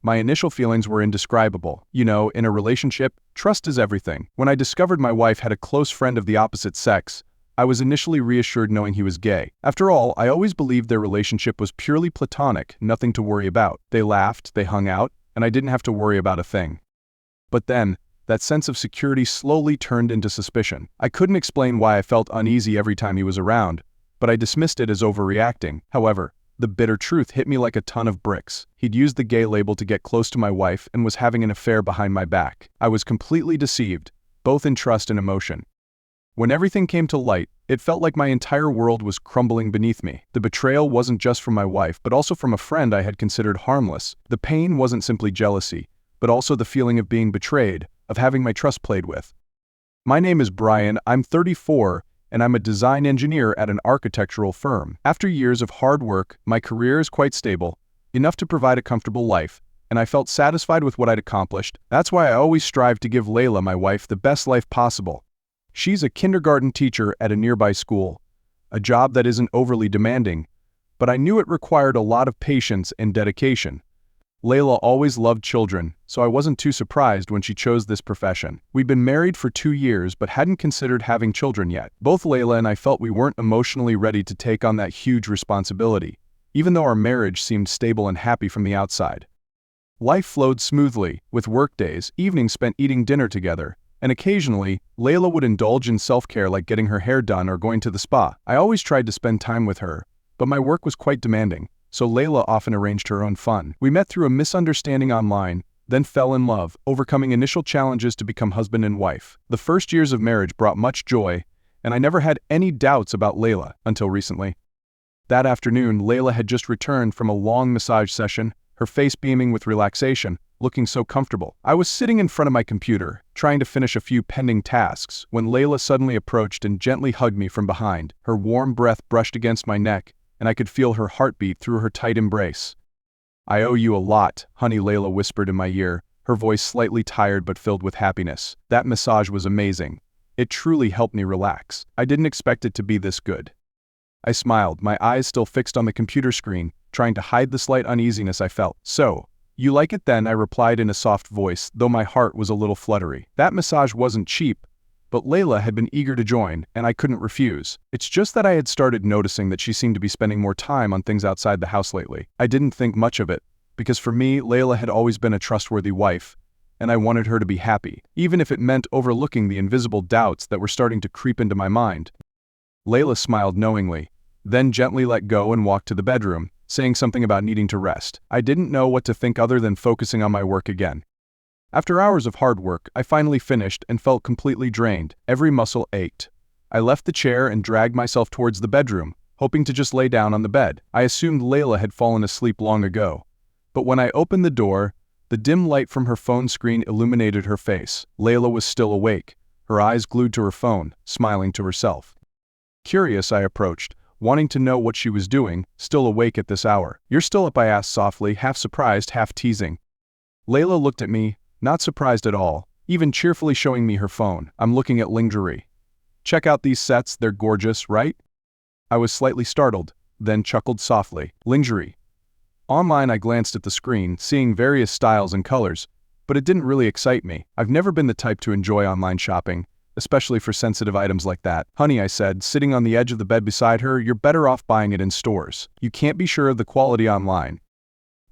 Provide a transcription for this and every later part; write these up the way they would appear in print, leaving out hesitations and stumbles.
My initial feelings were indescribable. You know, in a relationship, trust is everything. When I discovered my wife had a close friend of the opposite sex, I was initially reassured knowing he was gay. After all, I always believed their relationship was purely platonic, nothing to worry about. They laughed, they hung out, and I didn't have to worry about a thing. But then, that sense of security slowly turned into suspicion. I couldn't explain why I felt uneasy every time he was around, but I dismissed it as overreacting. However, the bitter truth hit me like a ton of bricks. He'd used the gay label to get close to my wife and was having an affair behind my back. I was completely deceived, both in trust and emotion. When everything came to light, it felt like my entire world was crumbling beneath me. The betrayal wasn't just from my wife, but also from a friend I had considered harmless. The pain wasn't simply jealousy, but also the feeling of being betrayed, of having my trust played with. My name is Brian, I'm 34, and I'm a design engineer at an architectural firm. After years of hard work, my career is quite stable, enough to provide a comfortable life, and I felt satisfied with what I'd accomplished. That's why I always strive to give Layla, my wife, the best life possible. She's a kindergarten teacher at a nearby school, a job that isn't overly demanding, but I knew it required a lot of patience and dedication. Layla always loved children, so I wasn't too surprised when she chose this profession. We'd been married for 2 years but hadn't considered having children yet. Both Layla and I felt we weren't emotionally ready to take on that huge responsibility, even though our marriage seemed stable and happy from the outside. Life flowed smoothly, with workdays, evenings spent eating dinner together, and occasionally, Layla would indulge in self-care like getting her hair done or going to the spa. I always tried to spend time with her, but my work was quite demanding, so Layla often arranged her own fun. We met through a misunderstanding online, then fell in love, overcoming initial challenges to become husband and wife. The first years of marriage brought much joy, and I never had any doubts about Layla until recently. That afternoon, Layla had just returned from a long massage session, her face beaming with relaxation, looking so comfortable. I was sitting in front of my computer, trying to finish a few pending tasks, when Layla suddenly approached and gently hugged me from behind. Her warm breath brushed against my neck, and I could feel her heartbeat through her tight embrace. "I owe you a lot," honey, Layla whispered in my ear, her voice slightly tired but filled with happiness. That massage was amazing. It truly helped me relax. I didn't expect it to be this good. I smiled, my eyes still fixed on the computer screen, trying to hide the slight uneasiness I felt. "So, you like it then?" I replied in a soft voice, though my heart was a little fluttery. That massage wasn't cheap, but Layla had been eager to join, and I couldn't refuse. It's just that I had started noticing that she seemed to be spending more time on things outside the house lately. I didn't think much of it, because for me, Layla had always been a trustworthy wife, and I wanted her to be happy, even if it meant overlooking the invisible doubts that were starting to creep into my mind. Layla smiled knowingly, then gently let go and walked to the bedroom, saying something about needing to rest. I didn't know what to think other than focusing on my work again. After hours of hard work, I finally finished and felt completely drained. Every muscle ached. I left the chair and dragged myself towards the bedroom, hoping to just lay down on the bed. I assumed Layla had fallen asleep long ago. But when I opened the door, the dim light from her phone screen illuminated her face. Layla was still awake, her eyes glued to her phone, smiling to herself. Curious, I approached, wanting to know what she was doing, still awake at this hour. "You're still up?" I asked softly, half surprised, half teasing. Layla looked at me, not surprised at all, even cheerfully showing me her phone. "I'm looking at lingerie. Check out these sets, they're gorgeous, right?" I was slightly startled, then chuckled softly. Lingerie. Online I glanced at the screen, seeing various styles and colors, but it didn't really excite me. I've never been the type to enjoy online shopping, especially for sensitive items like that. "Honey," I said, sitting on the edge of the bed beside her, "you're better off buying it in stores. You can't be sure of the quality online."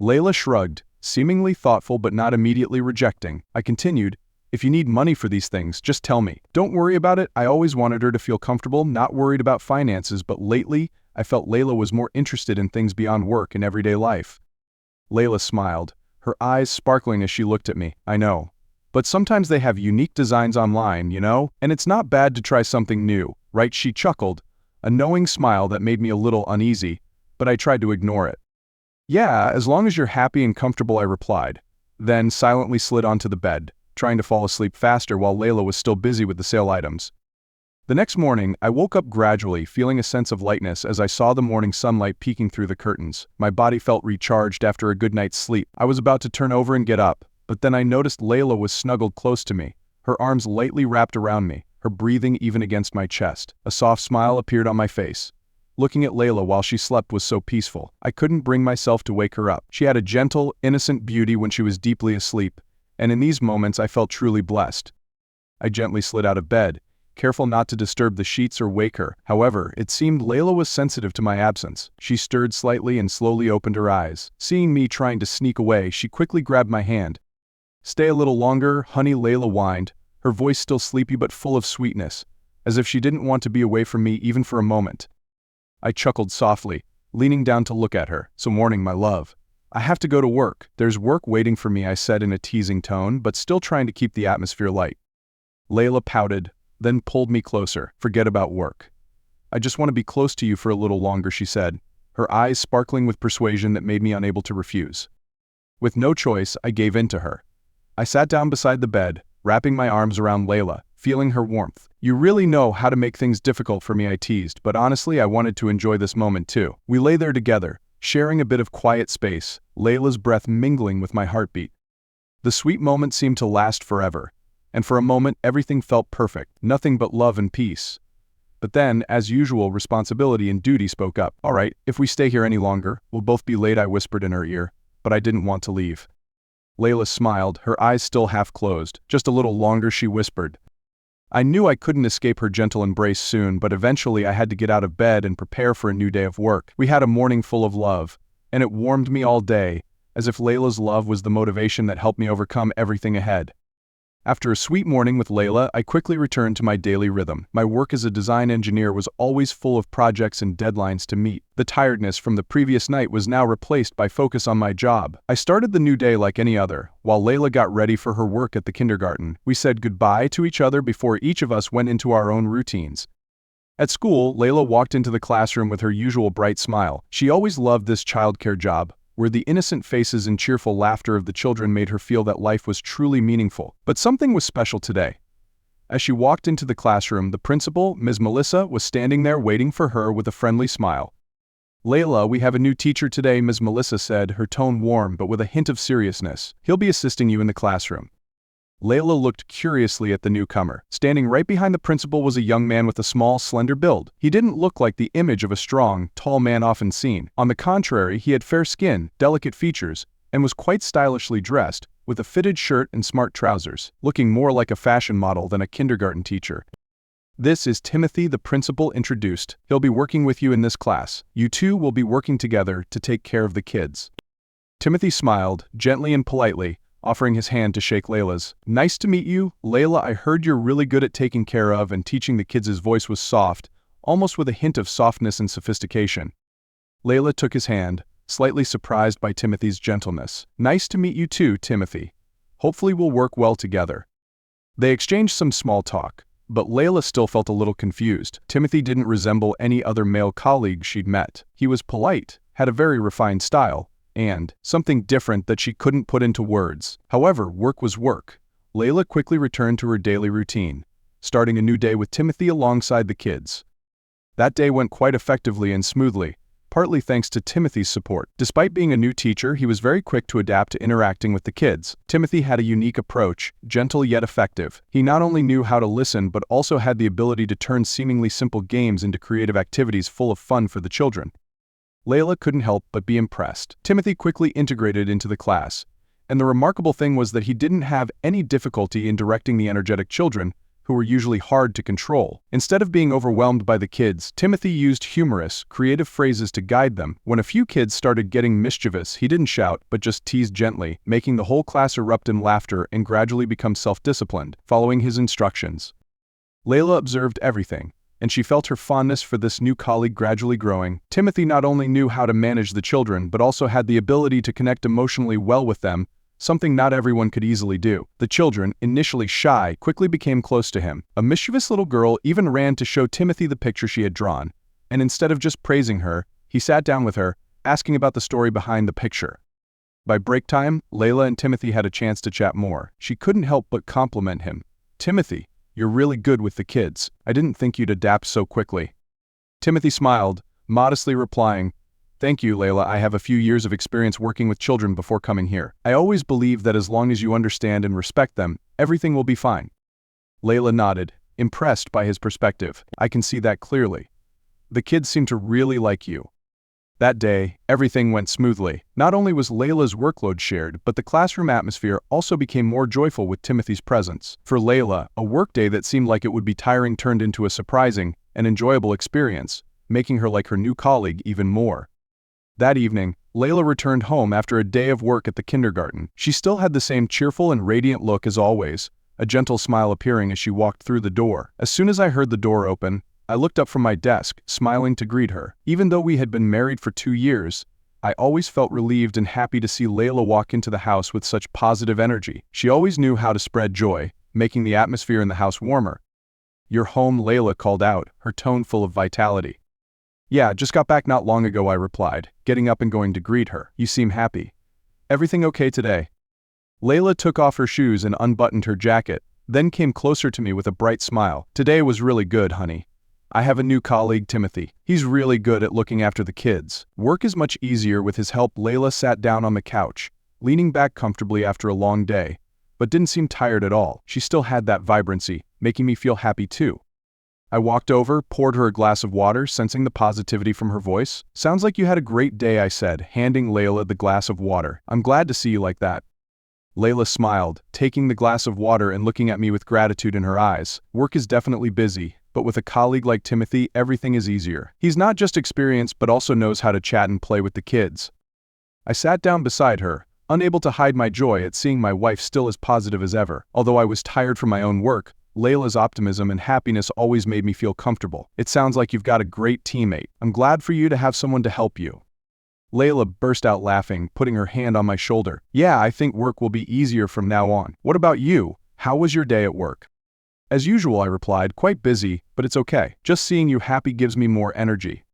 Layla shrugged, seemingly thoughtful but not immediately rejecting. I continued, "If you need money for these things, just tell me. Don't worry about it." I always wanted her to feel comfortable, not worried about finances, but lately, I felt Layla was more interested in things beyond work and everyday life. Layla smiled, her eyes sparkling as she looked at me. "I know. But sometimes they have unique designs online, you know? And it's not bad to try something new, right?" She chuckled, a knowing smile that made me a little uneasy, but I tried to ignore it. "Yeah, as long as you're happy and comfortable," I replied, then silently slid onto the bed, trying to fall asleep faster while Layla was still busy with the sale items. The next morning, I woke up gradually, feeling a sense of lightness as I saw the morning sunlight peeking through the curtains. My body felt recharged after a good night's sleep. I was about to turn over and get up, but then I noticed Layla was snuggled close to me, her arms lightly wrapped around me, her breathing even against my chest. A soft smile appeared on my face. Looking at Layla while she slept was so peaceful. I couldn't bring myself to wake her up. She had a gentle, innocent beauty when she was deeply asleep, and in these moments I felt truly blessed. I gently slid out of bed, careful not to disturb the sheets or wake her. However, it seemed Layla was sensitive to my absence. She stirred slightly and slowly opened her eyes. Seeing me trying to sneak away, she quickly grabbed my hand. "Stay a little longer, honey," Layla whined, her voice still sleepy but full of sweetness, as if she didn't want to be away from me even for a moment. I chuckled softly, leaning down to look at her. "So morning, my love. I have to go to work." "There's work waiting for me," I said in a teasing tone, but still trying to keep the atmosphere light. Layla pouted, then pulled me closer. "Forget about work. I just want to be close to you for a little longer," she said, her eyes sparkling with persuasion that made me unable to refuse. With no choice, I gave in to her. I sat down beside the bed, wrapping my arms around Layla, feeling her warmth. "You really know how to make things difficult for me," I teased, but honestly I wanted to enjoy this moment too. We lay there together, sharing a bit of quiet space, Layla's breath mingling with my heartbeat. The sweet moment seemed to last forever, and for a moment everything felt perfect, nothing but love and peace. But then, as usual, responsibility and duty spoke up. "All right, if we stay here any longer, we'll both be late," I whispered in her ear, but I didn't want to leave. Layla smiled, her eyes still half closed. "Just a little longer," she whispered. I knew I couldn't escape her gentle embrace soon, but eventually I had to get out of bed and prepare for a new day of work. We had a morning full of love, and it warmed me all day, as if Layla's love was the motivation that helped me overcome everything ahead. After a sweet morning with Layla, I quickly returned to my daily rhythm. My work as a design engineer was always full of projects and deadlines to meet. The tiredness from the previous night was now replaced by focus on my job. I started the new day like any other. While Layla got ready for her work at the kindergarten, we said goodbye to each other before each of us went into our own routines. At school, Layla walked into the classroom with her usual bright smile. She always loved this childcare job, where the innocent faces and cheerful laughter of the children made her feel that life was truly meaningful. But something was special today. As she walked into the classroom, the principal, Ms. Melissa, was standing there waiting for her with a friendly smile. "Layla, we have a new teacher today," Ms. Melissa said, her tone warm but with a hint of seriousness. "He'll be assisting you in the classroom." Layla looked curiously at the newcomer. Standing right behind the principal was a young man with a small, slender build. He didn't look like the image of a strong, tall man often seen. On the contrary, he had fair skin, delicate features, and was quite stylishly dressed, with a fitted shirt and smart trousers, looking more like a fashion model than a kindergarten teacher. "This is Timothy," the principal introduced. "He'll be working with you in this class. You two will be working together to take care of the kids." Timothy smiled, gently and politely, offering his hand to shake Layla's. "Nice to meet you, Layla. I heard you're really good at taking care of and teaching the kids." His voice was soft, almost with a hint of softness and sophistication. Layla took his hand, slightly surprised by Timothy's gentleness. "Nice to meet you too, Timothy. Hopefully we'll work well together." They exchanged some small talk, but Layla still felt a little confused. Timothy didn't resemble any other male colleague she'd met. He was polite, had a very refined style, and something different that she couldn't put into words. However, work was work. Layla quickly returned to her daily routine, starting a new day with Timothy alongside the kids. That day went quite effectively and smoothly, partly thanks to Timothy's support. Despite being a new teacher, he was very quick to adapt to interacting with the kids. Timothy had a unique approach, gentle yet effective. He not only knew how to listen but also had the ability to turn seemingly simple games into creative activities full of fun for the children. Layla couldn't help but be impressed. Timothy quickly integrated into the class, and the remarkable thing was that he didn't have any difficulty in directing the energetic children, who were usually hard to control. Instead of being overwhelmed by the kids, Timothy used humorous, creative phrases to guide them. When a few kids started getting mischievous, he didn't shout, but just teased gently, making the whole class erupt in laughter and gradually become self-disciplined, following his instructions. Layla observed everything, and she felt her fondness for this new colleague gradually growing. Timothy not only knew how to manage the children but also had the ability to connect emotionally well with them, something not everyone could easily do. The children, initially shy, quickly became close to him. A mischievous little girl even ran to show Timothy the picture she had drawn, and instead of just praising her, he sat down with her, asking about the story behind the picture. By break time, Layla and Timothy had a chance to chat more. She couldn't help but compliment him. "Timothy, you're really good with the kids. I didn't think you'd adapt so quickly." Timothy smiled, modestly replying, "Thank you, Layla. I have a few years of experience working with children before coming here. I always believe that as long as you understand and respect them, everything will be fine." Layla nodded, impressed by his perspective. "I can see that clearly. The kids seem to really like you." That day, everything went smoothly. Not only was Layla's workload shared, but the classroom atmosphere also became more joyful with Timothy's presence. For Layla, a workday that seemed like it would be tiring turned into a surprising and enjoyable experience, making her like her new colleague even more. That evening, Layla returned home after a day of work at the kindergarten. She still had the same cheerful and radiant look as always, a gentle smile appearing as she walked through the door. As soon as I heard the door open, I looked up from my desk, smiling to greet her. Even though we had been married for 2 years, I always felt relieved and happy to see Layla walk into the house with such positive energy. She always knew how to spread joy, making the atmosphere in the house warmer. "You're home," Layla called out, her tone full of vitality. "Yeah, just got back not long ago," I replied, getting up and going to greet her. "You seem happy. Everything okay today?" Layla took off her shoes and unbuttoned her jacket, then came closer to me with a bright smile. "Today was really good, honey. I have a new colleague, Timothy. He's really good at looking after the kids. Work is much easier with his help." Layla sat down on the couch, leaning back comfortably after a long day, but didn't seem tired at all. She still had that vibrancy, making me feel happy too. I walked over, poured her a glass of water, sensing the positivity from her voice. "Sounds like you had a great day," I said, handing Layla the glass of water. "I'm glad to see you like that." Layla smiled, taking the glass of water and looking at me with gratitude in her eyes. "Work is definitely busy, but with a colleague like Timothy, everything is easier. He's not just experienced but also knows how to chat and play with the kids." I sat down beside her, unable to hide my joy at seeing my wife still as positive as ever. Although I was tired from my own work, Layla's optimism and happiness always made me feel comfortable. "It sounds like you've got a great teammate. I'm glad for you to have someone to help you." Layla burst out laughing, putting her hand on my shoulder. "Yeah, I think work will be easier from now on. What about you? How was your day at work?" "As usual," I replied, "quite busy, but it's okay. Just seeing you happy gives me more energy."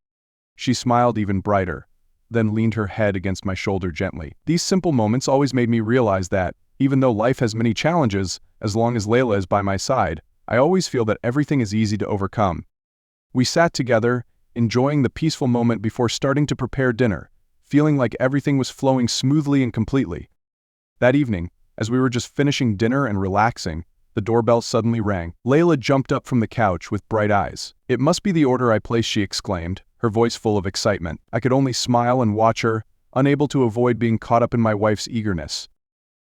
She smiled even brighter, then leaned her head against my shoulder gently. These simple moments always made me realize that, even though life has many challenges, as long as Layla is by my side, I always feel that everything is easy to overcome. We sat together, enjoying the peaceful moment before starting to prepare dinner, feeling like everything was flowing smoothly and completely. That evening, as we were just finishing dinner and relaxing, the doorbell suddenly rang. Layla jumped up from the couch with bright eyes. "It must be the order I placed," she exclaimed, her voice full of excitement. I could only smile and watch her, unable to avoid being caught up in my wife's eagerness.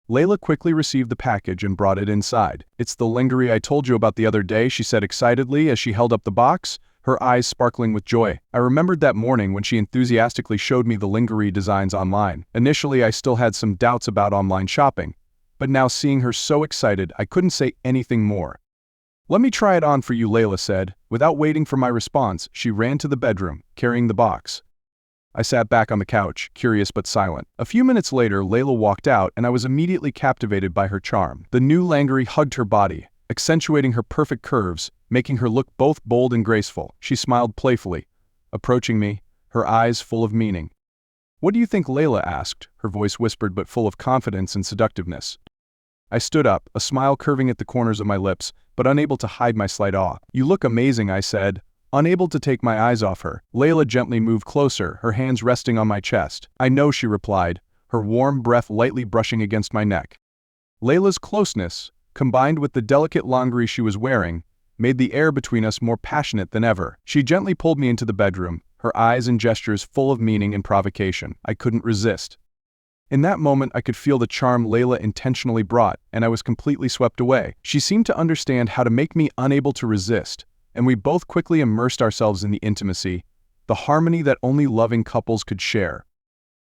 Layla quickly received the package and brought it inside. "It's the lingerie I told you about the other day," she said excitedly as she held up the box, her eyes sparkling with joy. I remembered that morning when she enthusiastically showed me the lingerie designs online. Initially, I still had some doubts about online shopping, but now seeing her so excited, I couldn't say anything more. "Let me try it on for you," Layla said. Without waiting for my response, she ran to the bedroom, carrying the box. I sat back on the couch, curious but silent. A few minutes later, Layla walked out, and I was immediately captivated by her charm. The new lingerie hugged her body, accentuating her perfect curves, making her look both bold and graceful. She smiled playfully, approaching me, her eyes full of meaning. "What do you think?" Layla asked, her voice whispered but full of confidence and seductiveness. I stood up, a smile curving at the corners of my lips, but unable to hide my slight awe. "You look amazing," I said, unable to take my eyes off her. Layla gently moved closer, her hands resting on my chest. "I know," she replied, her warm breath lightly brushing against my neck. Layla's closeness, combined with the delicate lingerie she was wearing, made the air between us more passionate than ever. She gently pulled me into the bedroom, her eyes and gestures full of meaning and provocation. I couldn't resist. In that moment, I could feel the charm Layla intentionally brought, and I was completely swept away. She seemed to understand how to make me unable to resist, and we both quickly immersed ourselves in the intimacy, the harmony that only loving couples could share.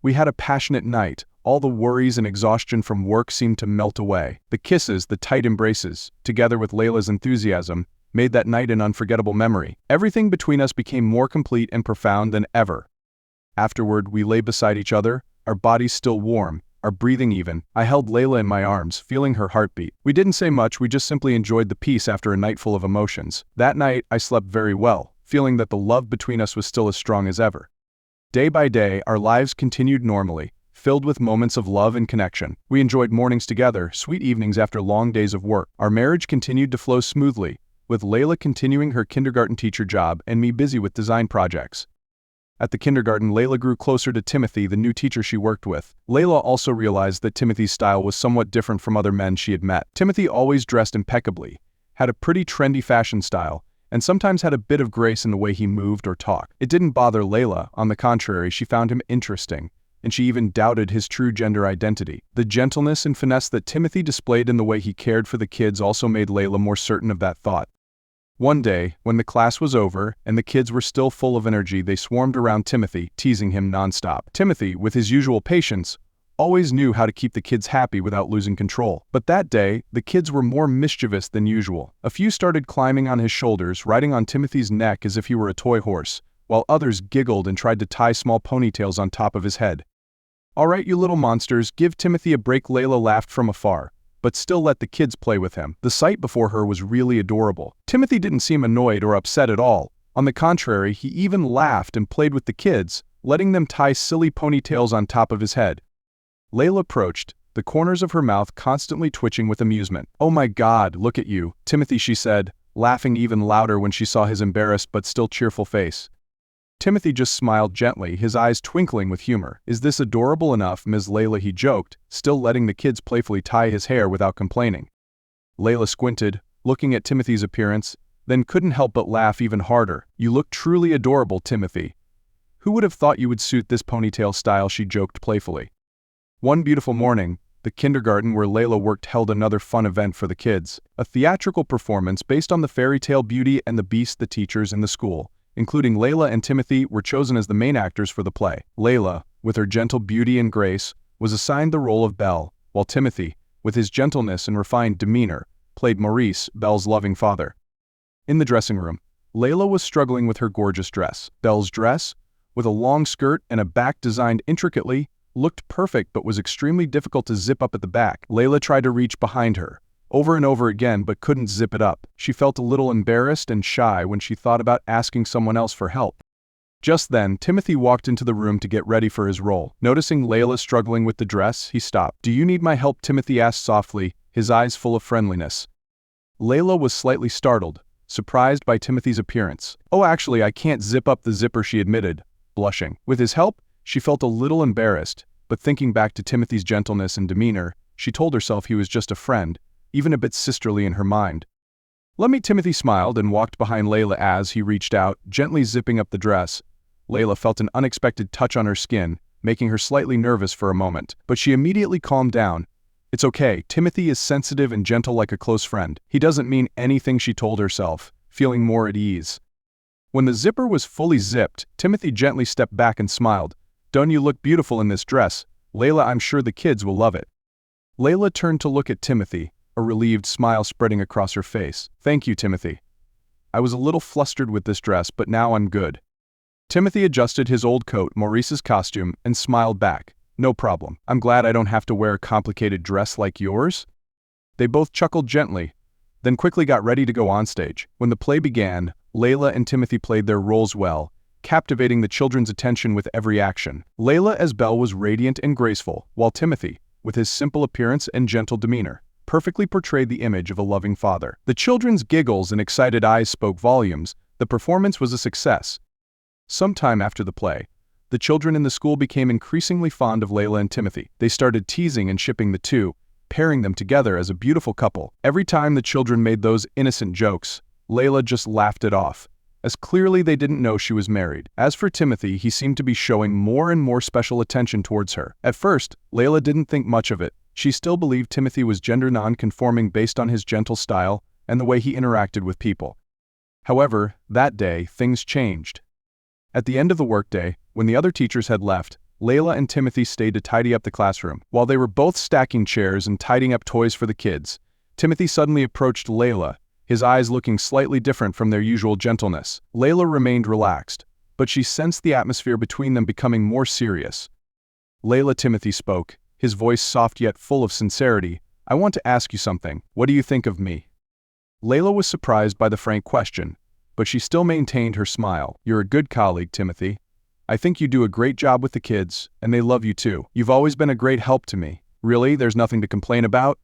We had a passionate night. All the worries and exhaustion from work seemed to melt away. The kisses, the tight embraces, together with Layla's enthusiasm, made that night an unforgettable memory. Everything between us became more complete and profound than ever. Afterward, we lay beside each other, our bodies still warm, our breathing even. I held Layla in my arms, feeling her heartbeat. We didn't say much, we just simply enjoyed the peace after a night full of emotions. That night, I slept very well, feeling that the love between us was still as strong as ever. Day by day, our lives continued normally, filled with moments of love and connection. We enjoyed mornings together, sweet evenings after long days of work. Our marriage continued to flow smoothly, with Layla continuing her kindergarten teacher job and me busy with design projects. At the kindergarten, Layla grew closer to Timothy, the new teacher she worked with. Layla also realized that Timothy's style was somewhat different from other men she had met. Timothy always dressed impeccably, had a pretty trendy fashion style, and sometimes had a bit of grace in the way he moved or talked. It didn't bother Layla. On the contrary, she found him interesting, and she even doubted his true gender identity. The gentleness and finesse that Timothy displayed in the way he cared for the kids also made Layla more certain of that thought. One day, when the class was over and the kids were still full of energy, they swarmed around Timothy, teasing him nonstop. Timothy, with his usual patience, always knew how to keep the kids happy without losing control. But that day, the kids were more mischievous than usual. A few started climbing on his shoulders, riding on Timothy's neck as if he were a toy horse, while others giggled and tried to tie small ponytails on top of his head. "All right, you little monsters, give Timothy a break," Layla laughed from afar, but still let the kids play with him. The sight before her was really adorable. Timothy didn't seem annoyed or upset at all. On the contrary, he even laughed and played with the kids, letting them tie silly ponytails on top of his head. Layla approached, the corners of her mouth constantly twitching with amusement. "Oh my God, look at you, Timothy," she said, laughing even louder when she saw his embarrassed but still cheerful face. Timothy just smiled gently, his eyes twinkling with humor. "Is this adorable enough, Ms. Layla?" he joked, still letting the kids playfully tie his hair without complaining. Layla squinted, looking at Timothy's appearance, then couldn't help but laugh even harder. "You look truly adorable, Timothy. Who would have thought you would suit this ponytail style?" she joked playfully. One beautiful morning, the kindergarten where Layla worked held another fun event for the kids. A theatrical performance based on the fairy tale Beauty and the Beast. The teachers in the school, including Layla and Timothy, were chosen as the main actors for the play. Layla, with her gentle beauty and grace, was assigned the role of Belle, while Timothy, with his gentleness and refined demeanor, played Maurice, Belle's loving father. In the dressing room, Layla was struggling with her gorgeous dress. Belle's dress, with a long skirt and a back designed intricately, looked perfect but was extremely difficult to zip up at the back. Layla tried to reach behind her, over and over again, but couldn't zip it up. She felt a little embarrassed and shy when she thought about asking someone else for help. Just then, Timothy walked into the room to get ready for his role. Noticing Layla struggling with the dress, he stopped. "Do you need my help?" Timothy asked softly, his eyes full of friendliness. Layla was slightly startled, surprised by Timothy's appearance. "Oh, actually, I can't zip up the zipper," she admitted, blushing. With his help, she felt a little embarrassed, but thinking back to Timothy's gentleness and demeanor, she told herself he was just a friend, even a bit sisterly in her mind. "Let me." Timothy smiled and walked behind Layla as he reached out, gently zipping up the dress. Layla felt an unexpected touch on her skin, making her slightly nervous for a moment, but she immediately calmed down. "It's okay, Timothy is sensitive and gentle like a close friend. He doesn't mean anything," she told herself, feeling more at ease. When the zipper was fully zipped, Timothy gently stepped back and smiled. "Don't you look beautiful in this dress, Layla? I'm sure the kids will love it." Layla turned to look at Timothy, a relieved smile spreading across her face. "Thank you, Timothy. I was a little flustered with this dress, but now I'm good." Timothy adjusted his old coat, Maurice's costume, and smiled back. "No problem. I'm glad I don't have to wear a complicated dress like yours." They both chuckled gently, then quickly got ready to go on stage. When the play began, Layla and Timothy played their roles well, captivating the children's attention with every action. Layla as Belle was radiant and graceful, while Timothy, with his simple appearance and gentle demeanor, perfectly portrayed the image of a loving father. The children's giggles and excited eyes spoke volumes. The performance was a success. Sometime after the play, the children in the school became increasingly fond of Layla and Timothy. They started teasing and shipping the two, pairing them together as a beautiful couple. Every time the children made those innocent jokes, Layla just laughed it off, as clearly they didn't know she was married. As for Timothy, he seemed to be showing more and more special attention towards her. At first, Layla didn't think much of it. She still believed Timothy was gender non-conforming based on his gentle style and the way he interacted with people. However, that day, things changed. At the end of the workday, when the other teachers had left, Layla and Timothy stayed to tidy up the classroom. While they were both stacking chairs and tidying up toys for the kids, Timothy suddenly approached Layla, his eyes looking slightly different from their usual gentleness. Layla remained relaxed, but she sensed the atmosphere between them becoming more serious. Layla, Timothy spoke, his voice soft yet full of sincerity. "I want to ask you something. What do you think of me?" Layla was surprised by the frank question, but she still maintained her smile. "You're a good colleague, Timothy. I think you do a great job with the kids, and they love you too. You've always been a great help to me. Really, there's nothing to complain about?"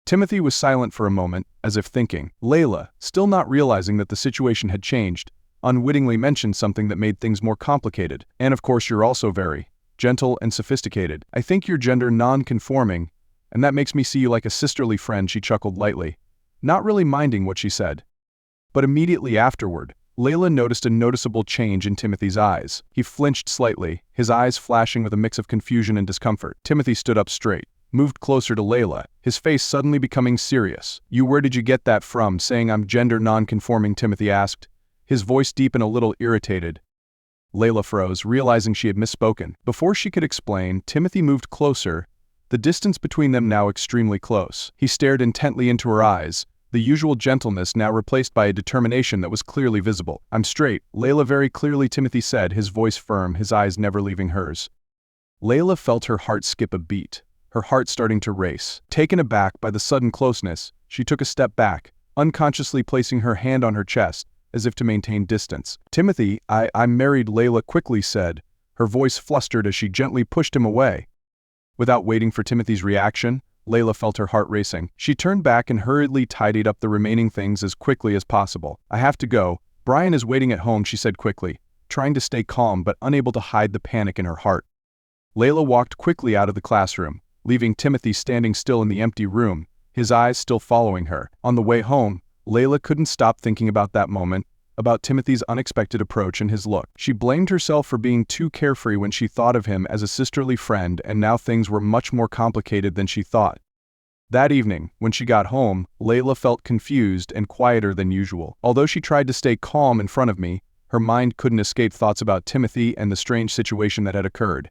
Timothy was silent for a moment, as if thinking. Layla, still not realizing that the situation had changed, unwittingly mentioned something that made things more complicated. "And of course you're also very gentle and sophisticated. I think you're gender non-conforming, and that makes me see you like a sisterly friend," she chuckled lightly, not really minding what she said. But immediately afterward, Layla noticed a noticeable change in Timothy's eyes. He flinched slightly, his eyes flashing with a mix of confusion and discomfort. Timothy stood up straight, moved closer to Layla, his face suddenly becoming serious. Where did you get that from, saying I'm gender non-conforming?" Timothy asked, his voice deep and a little irritated. Layla froze, realizing she had misspoken. Before she could explain, Timothy moved closer, the distance between them now extremely close. He stared intently into her eyes, the usual gentleness now replaced by a determination that was clearly visible. "I'm straight, Layla, very clearly," Timothy said, his voice firm, his eyes never leaving hers. Layla felt her heart skip a beat, her heart starting to race. Taken aback by the sudden closeness, she took a step back, unconsciously placing her hand on her chest, as if to maintain distance. "Timothy, I'm married," Layla quickly said, her voice flustered as she gently pushed him away. Without waiting for Timothy's reaction, Layla felt her heart racing. She turned back and hurriedly tidied up the remaining things as quickly as possible. "I have to go. Brian is waiting at home," she said quickly, trying to stay calm but unable to hide the panic in her heart. Layla walked quickly out of the classroom, leaving Timothy standing still in the empty room, his eyes still following her. On the way home, Layla couldn't stop thinking about that moment, about Timothy's unexpected approach and his look. She blamed herself for being too carefree when she thought of him as a sisterly friend, and now things were much more complicated than she thought. That evening, when she got home, Layla felt confused and quieter than usual. Although she tried to stay calm in front of me, her mind couldn't escape thoughts about Timothy and the strange situation that had occurred.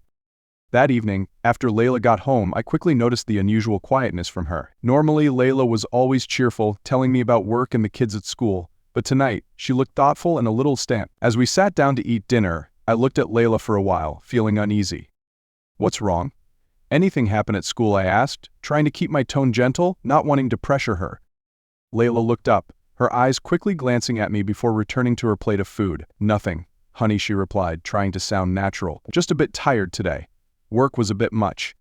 That evening, after Layla got home, I quickly noticed the unusual quietness from her. Normally, Layla was always cheerful, telling me about work and the kids at school, but tonight, she looked thoughtful and a little stamped. As we sat down to eat dinner, I looked at Layla for a while, feeling uneasy. "What's wrong?" "Anything happen at school?" I asked, trying to keep my tone gentle, not wanting to pressure her. Layla looked up, her eyes quickly glancing at me before returning to her plate of food. "Nothing, honey," she replied, trying to sound natural. "Just a bit tired today. Work was a bit much."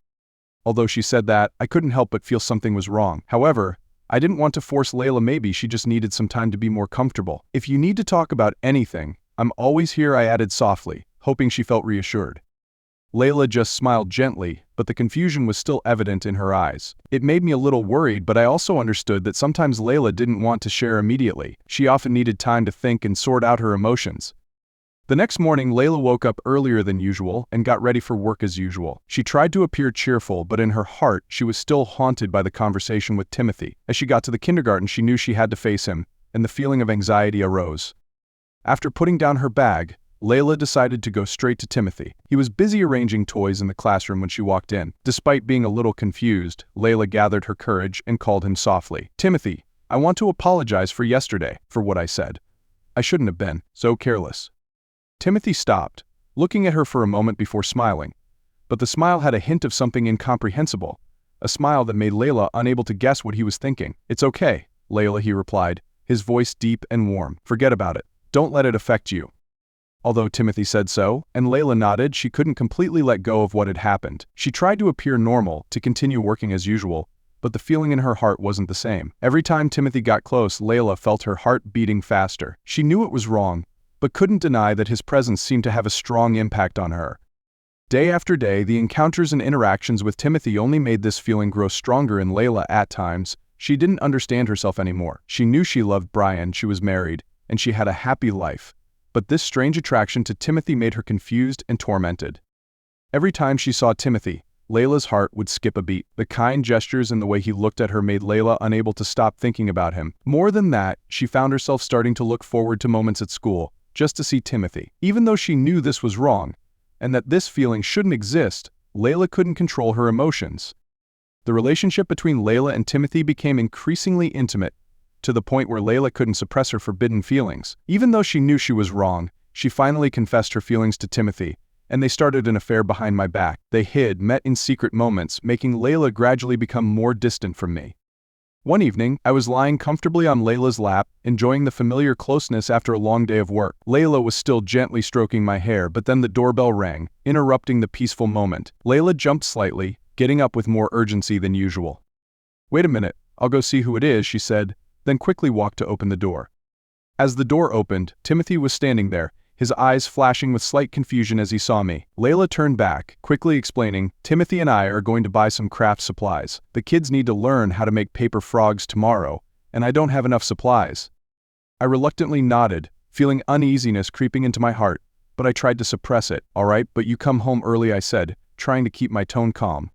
Although she said that, I couldn't help but feel something was wrong. However, I didn't want to force Layla. Maybe she just needed some time to be more comfortable. "If you need to talk about anything, I'm always here," I added softly, hoping she felt reassured. Layla just smiled gently, but the confusion was still evident in her eyes. It made me a little worried, but I also understood that sometimes Layla didn't want to share immediately. She often needed time to think and sort out her emotions. The next morning, Layla woke up earlier than usual and got ready for work as usual. She tried to appear cheerful, but in her heart, she was still haunted by the conversation with Timothy. As she got to the kindergarten, she knew she had to face him, and the feeling of anxiety arose. After putting down her bag, Layla decided to go straight to Timothy. He was busy arranging toys in the classroom when she walked in. Despite being a little confused, Layla gathered her courage and called him softly. "Timothy, I want to apologize for yesterday, for what I said. I shouldn't have been so careless." Timothy stopped, looking at her for a moment before smiling. But the smile had a hint of something incomprehensible, a smile that made Layla unable to guess what he was thinking. "It's okay, Layla," he replied, his voice deep and warm. "Forget about it. Don't let it affect you." Although Timothy said so, and Layla nodded, she couldn't completely let go of what had happened. She tried to appear normal, to continue working as usual, but the feeling in her heart wasn't the same. Every time Timothy got close, Layla felt her heart beating faster. She knew it was wrong, but couldn't deny that his presence seemed to have a strong impact on her. Day after day, the encounters and interactions with Timothy only made this feeling grow stronger in Layla. At times, she didn't understand herself anymore. She knew she loved Brian, she was married, and she had a happy life. But this strange attraction to Timothy made her confused and tormented. Every time she saw Timothy, Layla's heart would skip a beat. The kind gestures and the way he looked at her made Layla unable to stop thinking about him. More than that, she found herself starting to look forward to moments at school, just to see Timothy. Even though she knew this was wrong, and that this feeling shouldn't exist, Layla couldn't control her emotions. The relationship between Layla and Timothy became increasingly intimate, to the point where Layla couldn't suppress her forbidden feelings. Even though she knew she was wrong, she finally confessed her feelings to Timothy, and they started an affair behind my back. They met in secret moments, making Layla gradually become more distant from me. One evening, I was lying comfortably on Layla's lap, enjoying the familiar closeness after a long day of work. Layla was still gently stroking my hair, but then the doorbell rang, interrupting the peaceful moment. Layla jumped slightly, getting up with more urgency than usual. "Wait a minute, I'll go see who it is," she said, then quickly walked to open the door. As the door opened, Timothy was standing there, his eyes flashing with slight confusion as he saw me. Layla turned back, quickly explaining, "Timothy and I are going to buy some craft supplies. The kids need to learn how to make paper frogs tomorrow, and I don't have enough supplies." I reluctantly nodded, feeling uneasiness creeping into my heart, but I tried to suppress it. "All right, but you come home early," I said, trying to keep my tone calm.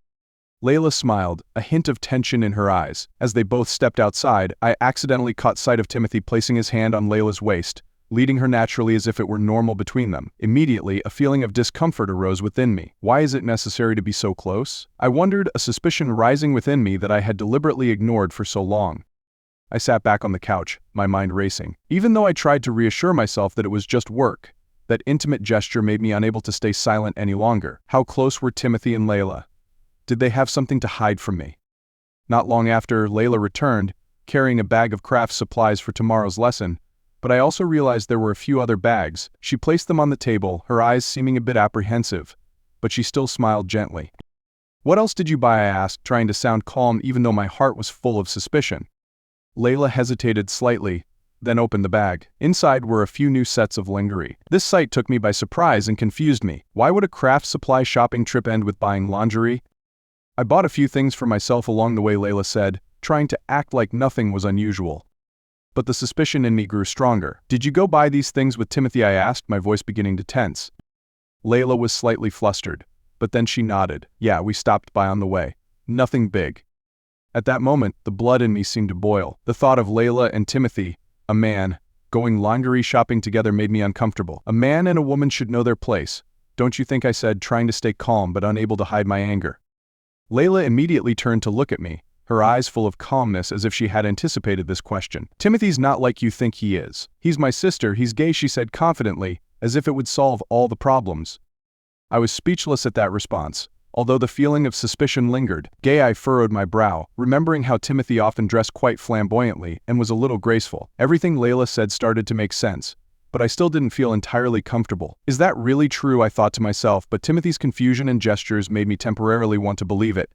Layla smiled, a hint of tension in her eyes. As they both stepped outside, I accidentally caught sight of Timothy placing his hand on Layla's waist, leading her naturally as if it were normal between them. Immediately, a feeling of discomfort arose within me. Why is it necessary to be so close? I wondered, a suspicion rising within me that I had deliberately ignored for so long. I sat back on the couch, my mind racing. Even though I tried to reassure myself that it was just work, that intimate gesture made me unable to stay silent any longer. How close were Timothy and Layla? Did they have something to hide from me? Not long after, Layla returned, carrying a bag of craft supplies for tomorrow's lesson, but I also realized there were a few other bags. She placed them on the table, her eyes seeming a bit apprehensive, but she still smiled gently. "What else did you buy?" I asked, trying to sound calm even though my heart was full of suspicion. Layla hesitated slightly, then opened the bag. Inside were a few new sets of lingerie. This sight took me by surprise and confused me. Why would a craft supply shopping trip end with buying lingerie? "I bought a few things for myself along the way," Layla said, trying to act like nothing was unusual. But the suspicion in me grew stronger. "Did you go buy these things with Timothy?" I asked, my voice beginning to tense. Layla was slightly flustered, but then she nodded. "Yeah, we stopped by on the way. Nothing big." At that moment, the blood in me seemed to boil. The thought of Layla and Timothy, a man, going lingerie shopping together made me uncomfortable. A man and a woman should know their place, don't you think? I said, trying to stay calm but unable to hide my anger. Layla immediately turned to look at me, her eyes full of calmness as if she had anticipated this question. "Timothy's not like you think he is. He's my sister, he's gay," she said confidently, as if it would solve all the problems. I was speechless at that response. Although the feeling of suspicion lingered, I furrowed my brow, remembering how Timothy often dressed quite flamboyantly and was a little graceful. Everything Layla said started to make sense, but I still didn't feel entirely comfortable. Is that really true? I thought to myself, but Timothy's confusion and gestures made me temporarily want to believe it.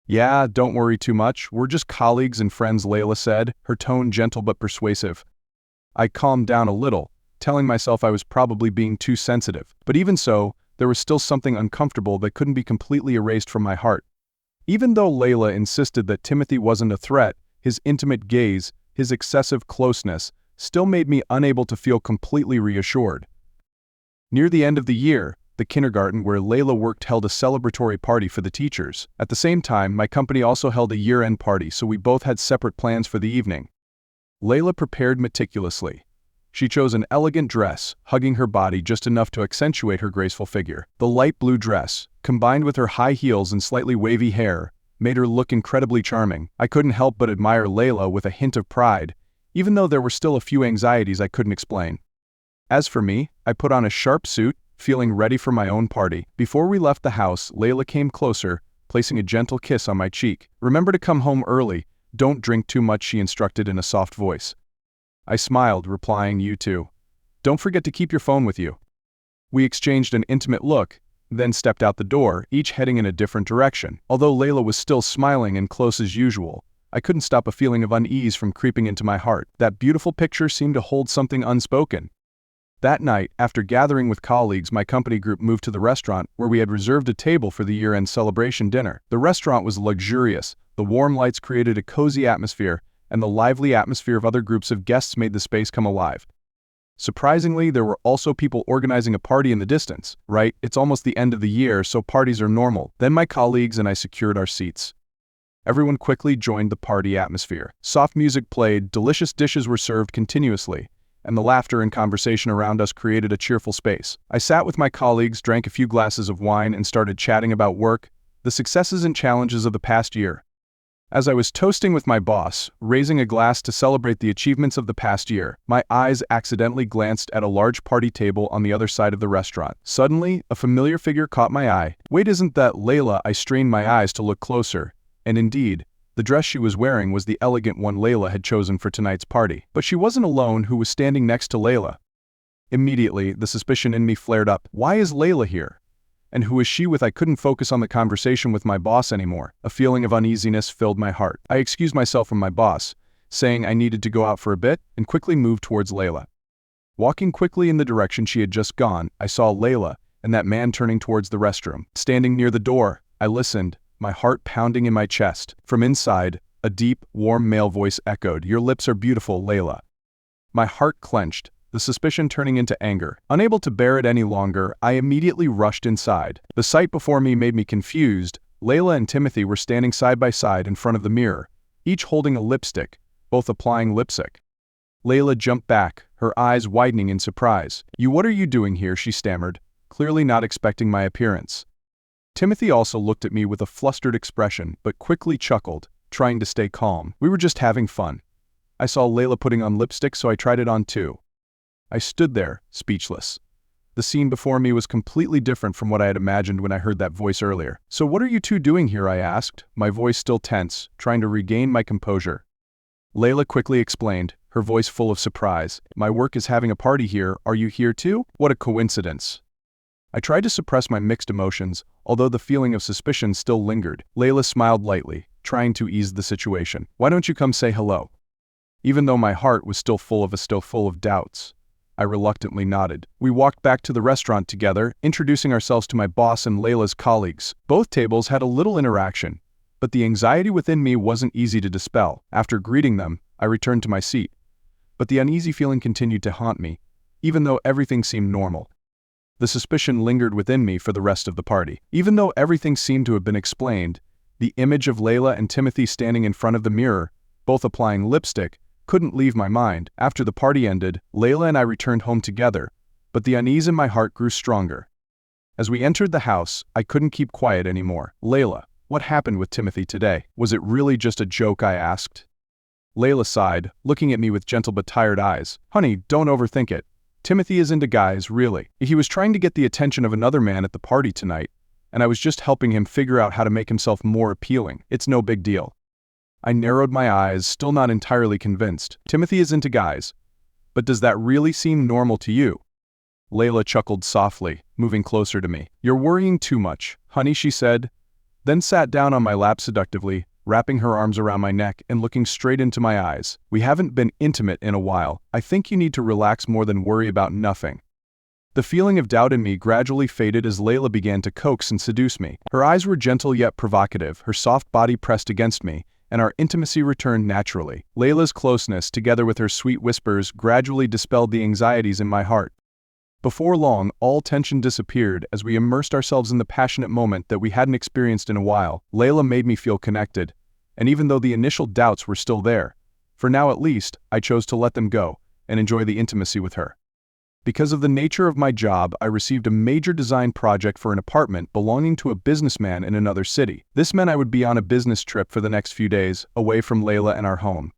"Yeah, don't worry too much. We're just colleagues and friends," Layla said, her tone gentle but persuasive. I calmed down a little, telling myself I was probably being too sensitive. But even so, there was still something uncomfortable that couldn't be completely erased from my heart. Even though Layla insisted that Timothy wasn't a threat, his intimate gaze, his excessive closeness, still made me unable to feel completely reassured. Near the end of the year, the kindergarten where Layla worked held a celebratory party for the teachers. At the same time, my company also held a year-end party, so we both had separate plans for the evening. Layla prepared meticulously. She chose an elegant dress, hugging her body just enough to accentuate her graceful figure. The light blue dress, combined with her high heels and slightly wavy hair, made her look incredibly charming. I couldn't help but admire Layla with a hint of pride, even though there were still a few anxieties I couldn't explain. As for me, I put on a sharp suit, feeling ready for my own party. Before we left the house, Layla came closer, placing a gentle kiss on my cheek. "Remember to come home early. Don't drink too much," she instructed in a soft voice. I smiled, replying, "You too. Don't forget to keep your phone with you." We exchanged an intimate look, then stepped out the door, each heading in a different direction. Although Layla was still smiling and close as usual, I couldn't stop a feeling of unease from creeping into my heart. That beautiful picture seemed to hold something unspoken. That night, after gathering with colleagues, my company group moved to the restaurant where we had reserved a table for the year-end celebration dinner. The restaurant was luxurious, the warm lights created a cozy atmosphere, and the lively atmosphere of other groups of guests made the space come alive. Surprisingly, there were also people organizing a party in the distance. Right, it's almost the end of the year, so parties are normal. Then my colleagues and I secured our seats. Everyone quickly joined the party atmosphere. Soft music played, delicious dishes were served continuously, and the laughter and conversation around us created a cheerful space. I sat with my colleagues, drank a few glasses of wine, and started chatting about work, the successes and challenges of the past year. As I was toasting with my boss, raising a glass to celebrate the achievements of the past year, my eyes accidentally glanced at a large party table on the other side of the restaurant. Suddenly, a familiar figure caught my eye. "Wait, isn't that Layla?" I strained my eyes to look closer, and indeed, the dress she was wearing was the elegant one Layla had chosen for tonight's party. But she wasn't alone. Who was standing next to Layla? Immediately, the suspicion in me flared up. Why is Layla here? And who is she with? I couldn't focus on the conversation with my boss anymore. A feeling of uneasiness filled my heart. I excused myself from my boss, saying I needed to go out for a bit, and quickly moved towards Layla. Walking quickly in the direction she had just gone, I saw Layla and that man turning towards the restroom. Standing near the door, I listened, my heart pounding in my chest. From inside, a deep, warm male voice echoed, "Your lips are beautiful, Layla." My heart clenched, the suspicion turning into anger. Unable to bear it any longer, I immediately rushed inside. The sight before me made me confused. Layla and Timothy were standing side by side in front of the mirror, each holding a lipstick, both applying lipstick. Layla jumped back, her eyes widening in surprise. What are you doing here?" she stammered, clearly not expecting my appearance. Timothy also looked at me with a flustered expression, but quickly chuckled, trying to stay calm. "We were just having fun. I saw Layla putting on lipstick, so I tried it on too." I stood there, speechless. The scene before me was completely different from what I had imagined when I heard that voice earlier. "So what are you two doing here?" I asked, my voice still tense, trying to regain my composure. Layla quickly explained, her voice full of surprise. "My work is having a party here. Are you here too? What a coincidence." I tried to suppress my mixed emotions, although the feeling of suspicion still lingered. Layla smiled lightly, trying to ease the situation. "Why don't you come say hello?" Even though my heart was still full of doubts, I reluctantly nodded. We walked back to the restaurant together, introducing ourselves to my boss and Layla's colleagues. Both tables had a little interaction, but the anxiety within me wasn't easy to dispel. After greeting them, I returned to my seat. But the uneasy feeling continued to haunt me, even though everything seemed normal. The suspicion lingered within me for the rest of the party. Even though everything seemed to have been explained, the image of Layla and Timothy standing in front of the mirror, both applying lipstick, couldn't leave my mind. After the party ended, Layla and I returned home together, but the unease in my heart grew stronger. As we entered the house, I couldn't keep quiet anymore. "Layla, what happened with Timothy today? Was it really just a joke?" I asked. Layla sighed, looking at me with gentle but tired eyes. "Honey, don't overthink it. Timothy is into guys, really. He was trying to get the attention of another man at the party tonight, and I was just helping him figure out how to make himself more appealing. It's no big deal." I narrowed my eyes, still not entirely convinced. "Timothy is into guys. But does that really seem normal to you?" Layla chuckled softly, moving closer to me. "You're worrying too much, honey," she said, then sat down on my lap seductively, wrapping her arms around my neck and looking straight into my eyes. "We haven't been intimate in a while. I think you need to relax more than worry about nothing." The feeling of doubt in me gradually faded as Layla began to coax and seduce me. Her eyes were gentle yet provocative, her soft body pressed against me, and our intimacy returned naturally. Layla's closeness, together with her sweet whispers, gradually dispelled the anxieties in my heart. Before long, all tension disappeared as we immersed ourselves in the passionate moment that we hadn't experienced in a while. Layla made me feel connected, and even though the initial doubts were still there, for now at least, I chose to let them go and enjoy the intimacy with her. Because of the nature of my job, I received a major design project for an apartment belonging to a businessman in another city. This meant I would be on a business trip for the next few days, away from Layla and our home.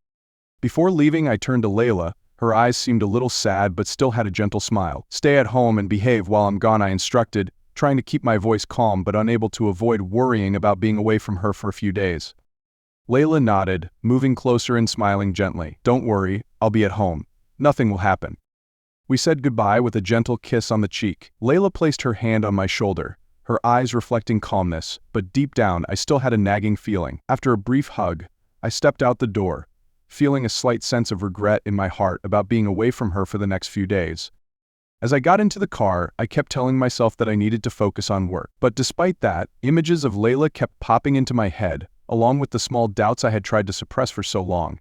Before leaving, I turned to Layla. Her eyes seemed a little sad but still had a gentle smile. "Stay at home and behave while I'm gone," I instructed, trying to keep my voice calm but unable to avoid worrying about being away from her for a few days. Layla nodded, moving closer and smiling gently. "Don't worry, I'll be at home. Nothing will happen." We said goodbye with a gentle kiss on the cheek. Layla placed her hand on my shoulder, her eyes reflecting calmness, but deep down I still had a nagging feeling. After a brief hug, I stepped out the door, feeling a slight sense of regret in my heart about being away from her for the next few days. As I got into the car, I kept telling myself that I needed to focus on work. But despite that, images of Layla kept popping into my head, along with the small doubts I had tried to suppress for so long.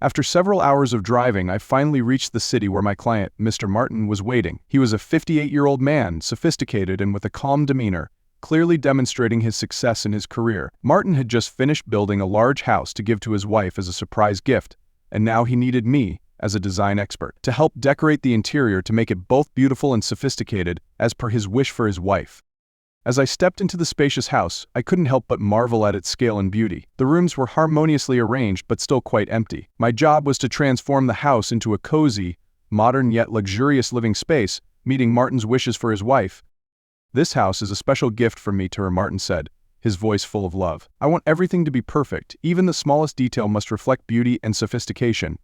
After several hours of driving, I finally reached the city where my client, Mr. Martin, was waiting. He was a 58-year-old man, sophisticated and with a calm demeanor, clearly demonstrating his success in his career. Martin had just finished building a large house to give to his wife as a surprise gift, and now he needed me, as a design expert, to help decorate the interior to make it both beautiful and sophisticated, as per his wish for his wife. As I stepped into the spacious house, I couldn't help but marvel at its scale and beauty. The rooms were harmoniously arranged but still quite empty. My job was to transform the house into a cozy, modern yet luxurious living space, meeting Martin's wishes for his wife. "This house is a special gift from me to her," Martin said, his voice full of love. "I want everything to be perfect. Even the smallest detail must reflect beauty and sophistication."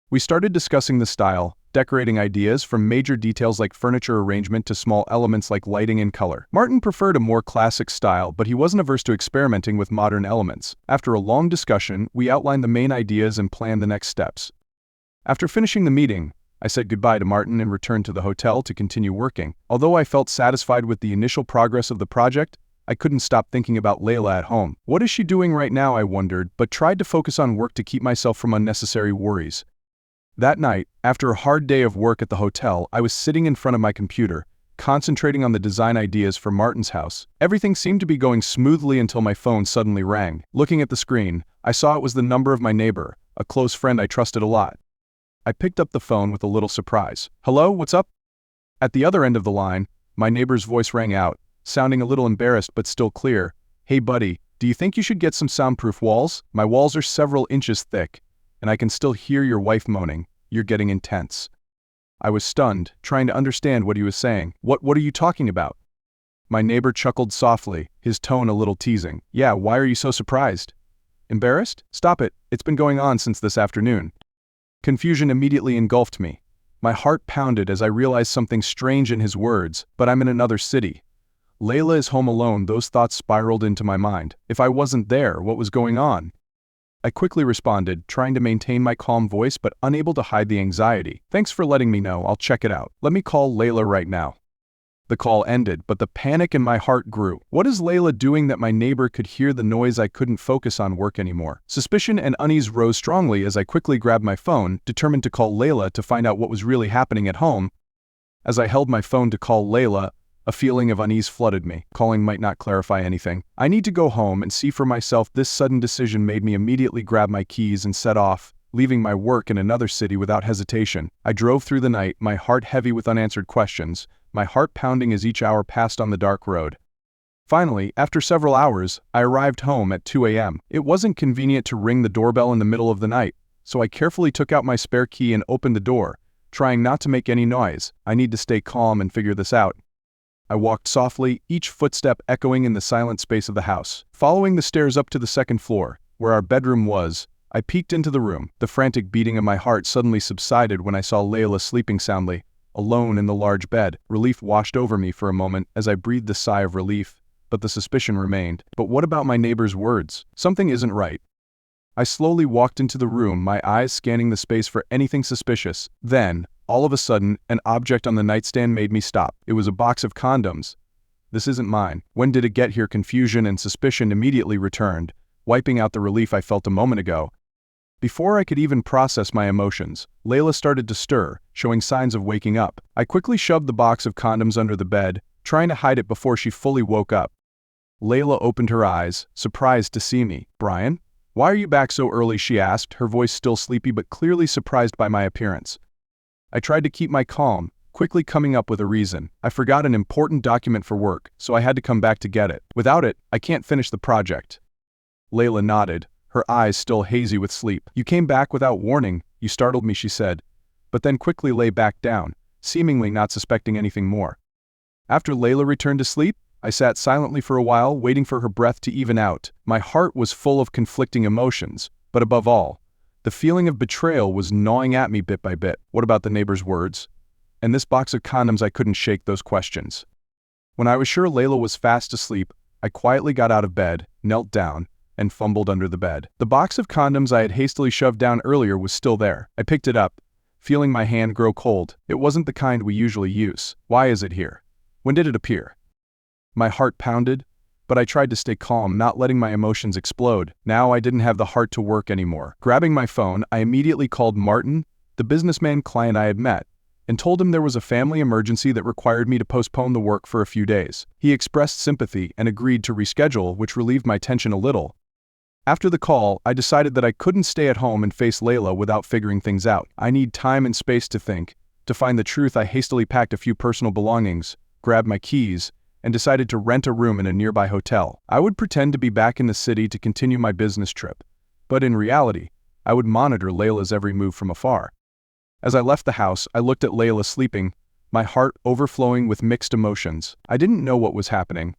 We started discussing the style, decorating ideas from major details like furniture arrangement to small elements like lighting and color. Martin preferred a more classic style, but he wasn't averse to experimenting with modern elements. After a long discussion, we outlined the main ideas and planned the next steps. After finishing the meeting, I said goodbye to Martin and returned to the hotel to continue working. Although I felt satisfied with the initial progress of the project, I couldn't stop thinking about Layla at home. What is she doing right now, I wondered, but tried to focus on work to keep myself from unnecessary worries. That night, after a hard day of work at the hotel, I was sitting in front of my computer, concentrating on the design ideas for Martin's house. Everything seemed to be going smoothly until my phone suddenly rang. Looking at the screen, I saw it was the number of my neighbor, a close friend I trusted a lot. I picked up the phone with a little surprise. "Hello, what's up?" At the other end of the line, my neighbor's voice rang out, sounding a little embarrassed but still clear. "Hey buddy, do you think you should get some soundproof walls? My walls are several inches thick, and I can still hear your wife moaning. You're getting intense." I was stunned, trying to understand what he was saying. What are you talking about?" My neighbor chuckled softly, his tone a little teasing. "Yeah, why are you so surprised? Embarrassed? Stop it, it's been going on since this afternoon." Confusion immediately engulfed me. My heart pounded as I realized something strange in his words, but I'm in another city. Layla is home alone. Those thoughts spiraled into my mind. If I wasn't there, what was going on? I quickly responded, trying to maintain my calm voice but unable to hide the anxiety. "Thanks for letting me know, I'll check it out. Let me call Layla right now." The call ended, but the panic in my heart grew. What is Layla doing that my neighbor could hear the noise? I couldn't focus on work anymore. Suspicion and unease rose strongly as I quickly grabbed my phone, determined to call Layla to find out what was really happening at home. As I held my phone to call Layla, a feeling of unease flooded me. Calling might not clarify anything. I need to go home and see for myself. This sudden decision made me immediately grab my keys and set off, leaving my work in another city without hesitation. I drove through the night, my heart heavy with unanswered questions, my heart pounding as each hour passed on the dark road. Finally, after several hours, I arrived home at 2 a.m. It wasn't convenient to ring the doorbell in the middle of the night, so I carefully took out my spare key and opened the door, trying not to make any noise. I need to stay calm and figure this out. I walked softly, each footstep echoing in the silent space of the house. Following the stairs up to the second floor, where our bedroom was, I peeked into the room. The frantic beating of my heart suddenly subsided when I saw Layla sleeping soundly, alone in the large bed. Relief washed over me for a moment as I breathed a sigh of relief, but the suspicion remained. But what about my neighbor's words? Something isn't right. I slowly walked into the room, my eyes scanning the space for anything suspicious. Then, all of a sudden, an object on the nightstand made me stop. It was a box of condoms. This isn't mine. When did it get here? Confusion and suspicion immediately returned, wiping out the relief I felt a moment ago. Before I could even process my emotions, Layla started to stir, showing signs of waking up. I quickly shoved the box of condoms under the bed, trying to hide it before she fully woke up. Layla opened her eyes, surprised to see me. "Brian? Why are you back so early?" she asked, her voice still sleepy but clearly surprised by my appearance. I tried to keep my calm, quickly coming up with a reason. "I forgot an important document for work, so I had to come back to get it. Without it, I can't finish the project." Layla nodded, her eyes still hazy with sleep. "You came back without warning. You startled me," she said, but then quickly lay back down, seemingly not suspecting anything more. After Layla returned to sleep, I sat silently for a while, waiting for her breath to even out. My heart was full of conflicting emotions, but above all, the feeling of betrayal was gnawing at me bit by bit. What about the neighbor's words? And this box of condoms? I couldn't shake those questions. When I was sure Layla was fast asleep, I quietly got out of bed, knelt down, and fumbled under the bed. The box of condoms I had hastily shoved down earlier was still there. I picked it up, feeling my hand grow cold. It wasn't the kind we usually use. Why is it here? When did it appear? My heart pounded, but I tried to stay calm, not letting my emotions explode. Now I didn't have the heart to work anymore. Grabbing my phone, I immediately called Martin, the businessman client I had met, and told him there was a family emergency that required me to postpone the work for a few days. He expressed sympathy and agreed to reschedule, which relieved my tension a little. After the call, I decided that I couldn't stay at home and face Layla without figuring things out. I need time and space to think. To find the truth, I hastily packed a few personal belongings, grabbed my keys, and decided to rent a room in a nearby hotel. I would pretend to be back in the city to continue my business trip, but in reality, I would monitor Layla's every move from afar. As I left the house, I looked at Layla sleeping, my heart overflowing with mixed emotions. I didn't know what was happening,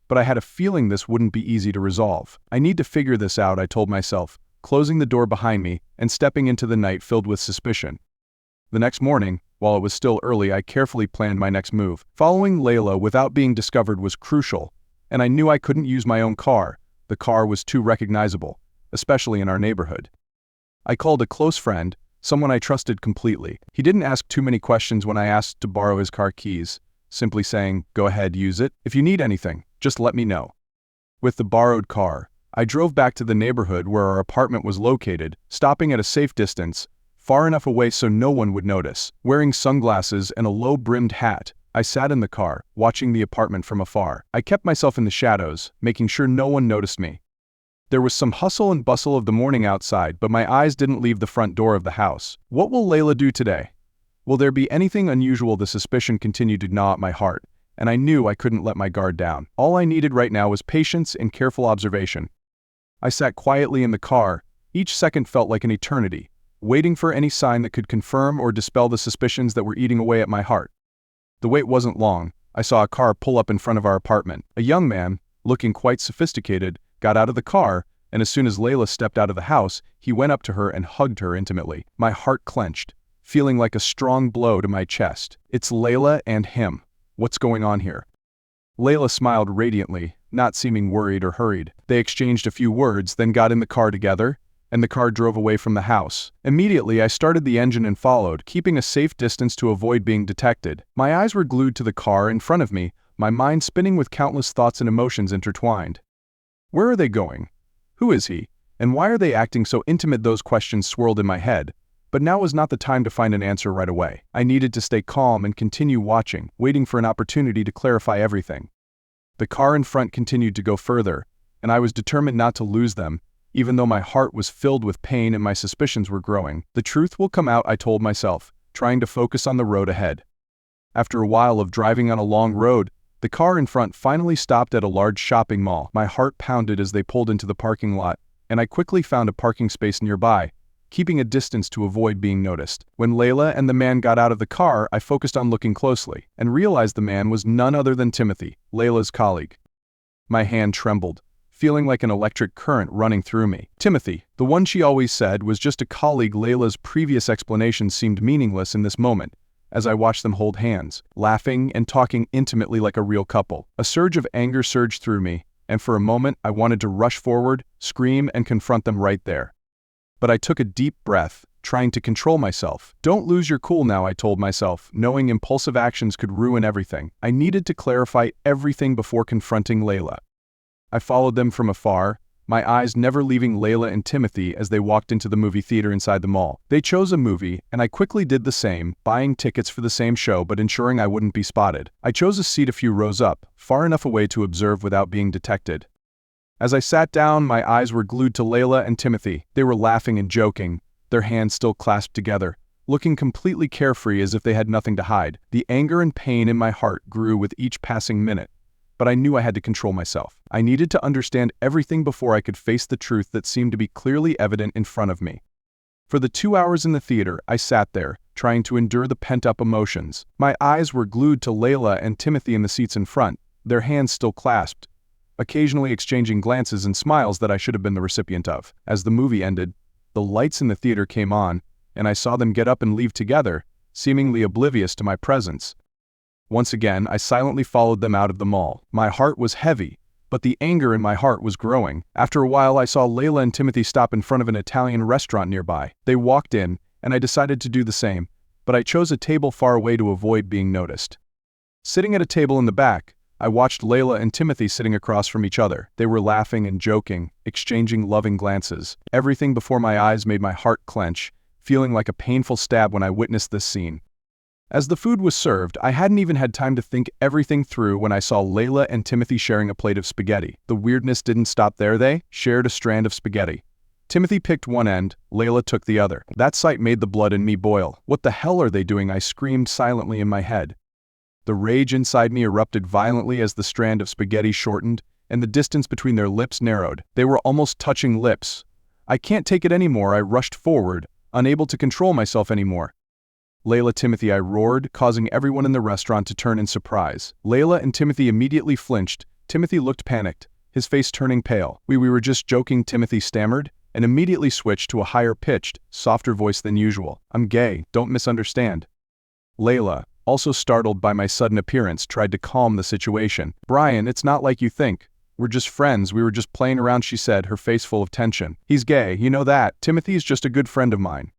but I had a feeling this wouldn't be easy to resolve. I need to figure this out, I told myself, closing the door behind me and stepping into the night filled with suspicion. The next morning, while it was still early, I carefully planned my next move. Following Layla without being discovered was crucial, and I knew I couldn't use my own car. The car was too recognizable, especially in our neighborhood. I called a close friend, someone I trusted completely. He didn't ask too many questions when I asked to borrow his car keys, simply saying, "Go ahead, use it. If you need anything, just let me know." With the borrowed car, I drove back to the neighborhood where our apartment was located, stopping at a safe distance, far enough away so no one would notice. Wearing sunglasses and a low-brimmed hat, I sat in the car, watching the apartment from afar. I kept myself in the shadows, making sure no one noticed me. There was some hustle and bustle of the morning outside, but my eyes didn't leave the front door of the house. What will Layla do today? Will there be anything unusual? The suspicion continued to gnaw at my heart, and I knew I couldn't let my guard down. All I needed right now was patience and careful observation. I sat quietly in the car. Each second felt like an eternity, waiting for any sign that could confirm or dispel the suspicions that were eating away at my heart. The wait wasn't long. I saw a car pull up in front of our apartment. A young man, looking quite sophisticated, got out of the car, and as soon as Layla stepped out of the house, he went up to her and hugged her intimately. My heart clenched, feeling like a strong blow to my chest. It's Layla and him. What's going on here? Layla smiled radiantly, not seeming worried or hurried. They exchanged a few words, then got in the car together, and the car drove away from the house. Immediately, I started the engine and followed, keeping a safe distance to avoid being detected. My eyes were glued to the car in front of me, my mind spinning with countless thoughts and emotions intertwined. Where are they going? Who is he? And why are they acting so intimate? Those questions swirled in my head. But now was not the time to find an answer right away. I needed to stay calm and continue watching, waiting for an opportunity to clarify everything. The car in front continued to go further, and I was determined not to lose them, even though my heart was filled with pain and my suspicions were growing. The truth will come out, I told myself, trying to focus on the road ahead. After a while of driving on a long road, the car in front finally stopped at a large shopping mall. My heart pounded as they pulled into the parking lot, and I quickly found a parking space nearby, keeping a distance to avoid being noticed. When Layla and the man got out of the car, I focused on looking closely, and realized the man was none other than Timothy, Layla's colleague. My hand trembled, feeling like an electric current running through me. Timothy, the one she always said was just a colleague. Layla's previous explanation seemed meaningless in this moment, as I watched them hold hands, laughing and talking intimately like a real couple. A surge of anger surged through me, and for a moment I wanted to rush forward, scream, and confront them right there. But I took a deep breath, trying to control myself. Don't lose your cool now, I told myself, knowing impulsive actions could ruin everything. I needed to clarify everything before confronting Layla. I followed them from afar, my eyes never leaving Layla and Timothy as they walked into the movie theater inside the mall. They chose a movie, and I quickly did the same, buying tickets for the same show but ensuring I wouldn't be spotted. I chose a seat a few rows up, far enough away to observe without being detected. As I sat down, my eyes were glued to Layla and Timothy. They were laughing and joking, their hands still clasped together, looking completely carefree as if they had nothing to hide. The anger and pain in my heart grew with each passing minute, but I knew I had to control myself. I needed to understand everything before I could face the truth that seemed to be clearly evident in front of me. For the 2 hours in the theater, I sat there, trying to endure the pent-up emotions. My eyes were glued to Layla and Timothy in the seats in front, their hands still clasped, occasionally exchanging glances and smiles that I should have been the recipient of. As the movie ended, the lights in the theater came on, and I saw them get up and leave together, seemingly oblivious to my presence. Once again, I silently followed them out of the mall. My heart was heavy, but the anger in my heart was growing. After a while, I saw Layla and Timothy stop in front of an Italian restaurant nearby. They walked in, and I decided to do the same, but I chose a table far away to avoid being noticed. Sitting at a table in the back, I watched Layla and Timothy sitting across from each other. They were laughing and joking, exchanging loving glances. Everything before my eyes made my heart clench, feeling like a painful stab when I witnessed this scene. As the food was served, I hadn't even had time to think everything through when I saw Layla and Timothy sharing a plate of spaghetti. The weirdness didn't stop there. They shared a strand of spaghetti. Timothy picked one end, Layla took the other. That sight made the blood in me boil. What the hell are they doing? I screamed silently in my head. The rage inside me erupted violently as the strand of spaghetti shortened, and the distance between their lips narrowed. They were almost touching lips. I can't take it anymore, I rushed forward, unable to control myself anymore. Layla, Timothy, I roared, causing everyone in the restaurant to turn in surprise. Layla and Timothy immediately flinched. Timothy looked panicked, his face turning pale. We were just joking, Timothy stammered, and immediately switched to a higher-pitched, softer voice than usual. I'm gay, don't misunderstand. Layla, also startled by my sudden appearance, tried to calm the situation. Brian, it's not like you think. We're just friends, we were just playing around, she said, her face full of tension. He's gay, you know that. Timothy's just a good friend of mine.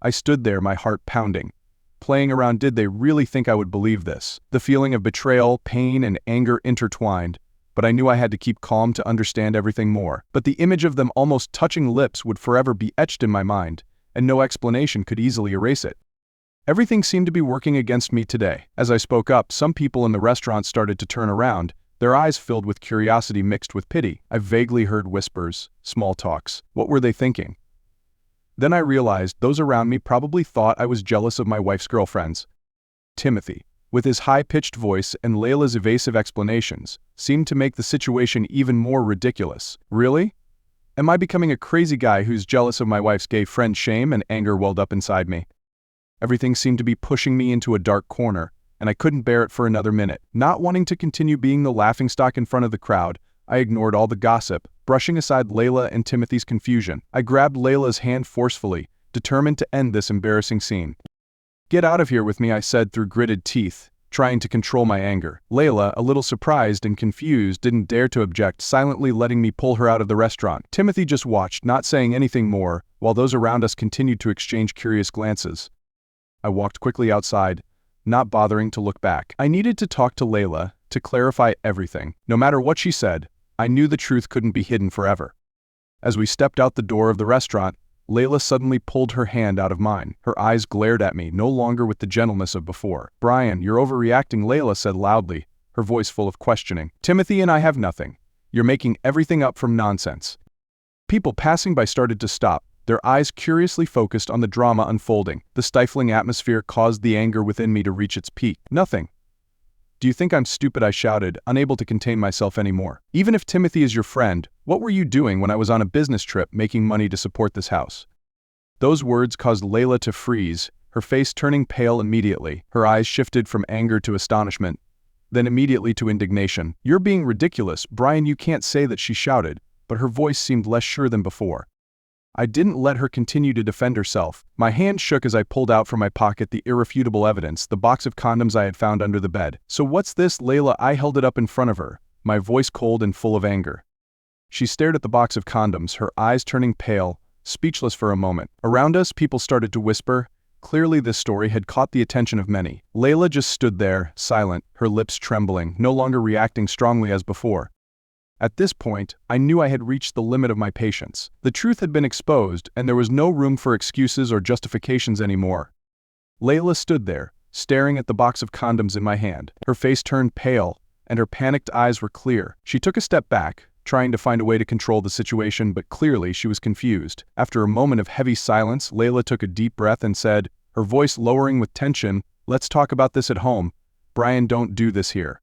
I stood there, my heart pounding. Playing around, did they really think I would believe this? The feeling of betrayal, pain, and anger intertwined, but I knew I had to keep calm to understand everything more. But the image of them almost touching lips would forever be etched in my mind, and no explanation could easily erase it. Everything seemed to be working against me today. As I spoke up, some people in the restaurant started to turn around, their eyes filled with curiosity mixed with pity. I vaguely heard whispers, small talks. What were they thinking? Then I realized those around me probably thought I was jealous of my wife's girlfriends. Timothy, with his high-pitched voice and Layla's evasive explanations, seemed to make the situation even more ridiculous. Really? Am I becoming a crazy guy who's jealous of my wife's gay friend? Shame and anger welled up inside me. Everything seemed to be pushing me into a dark corner, and I couldn't bear it for another minute. Not wanting to continue being the laughingstock in front of the crowd, I ignored all the gossip, brushing aside Layla and Timothy's confusion. I grabbed Layla's hand forcefully, determined to end this embarrassing scene. "Get out of here with me," I said through gritted teeth, trying to control my anger. Layla, a little surprised and confused, didn't dare to object, silently letting me pull her out of the restaurant. Timothy just watched, not saying anything more, while those around us continued to exchange curious glances. I walked quickly outside, not bothering to look back. I needed to talk to Layla, to clarify everything. No matter what she said, I knew the truth couldn't be hidden forever. As we stepped out the door of the restaurant, Layla suddenly pulled her hand out of mine. Her eyes glared at me, no longer with the gentleness of before. "Brian, you're overreacting," Layla said loudly, her voice full of questioning. "Timothy and I have nothing. You're making everything up from nonsense." People passing by started to stop, their eyes curiously focused on the drama unfolding. The stifling atmosphere caused the anger within me to reach its peak. "Nothing. Do you think I'm stupid?" I shouted, unable to contain myself anymore. "Even if Timothy is your friend, what were you doing when I was on a business trip making money to support this house?" Those words caused Layla to freeze, her face turning pale immediately. Her eyes shifted from anger to astonishment, then immediately to indignation. "You're being ridiculous, Brian." "You can't say that," she shouted, but her voice seemed less sure than before. I didn't let her continue to defend herself. My hand shook as I pulled out from my pocket the irrefutable evidence, the box of condoms I had found under the bed. "So what's this, Layla?" I held it up in front of her, my voice cold and full of anger. She stared at the box of condoms, her eyes turning pale, speechless for a moment. Around us, people started to whisper. Clearly this story had caught the attention of many. Layla just stood there, silent, her lips trembling, no longer reacting strongly as before. At this point, I knew I had reached the limit of my patience. The truth had been exposed, and there was no room for excuses or justifications anymore. Layla stood there, staring at the box of condoms in my hand. Her face turned pale, and her panicked eyes were clear. She took a step back, trying to find a way to control the situation, but clearly she was confused. After a moment of heavy silence, Layla took a deep breath and said, her voice lowering with tension, "Let's talk about this at home. Brian, don't do this here."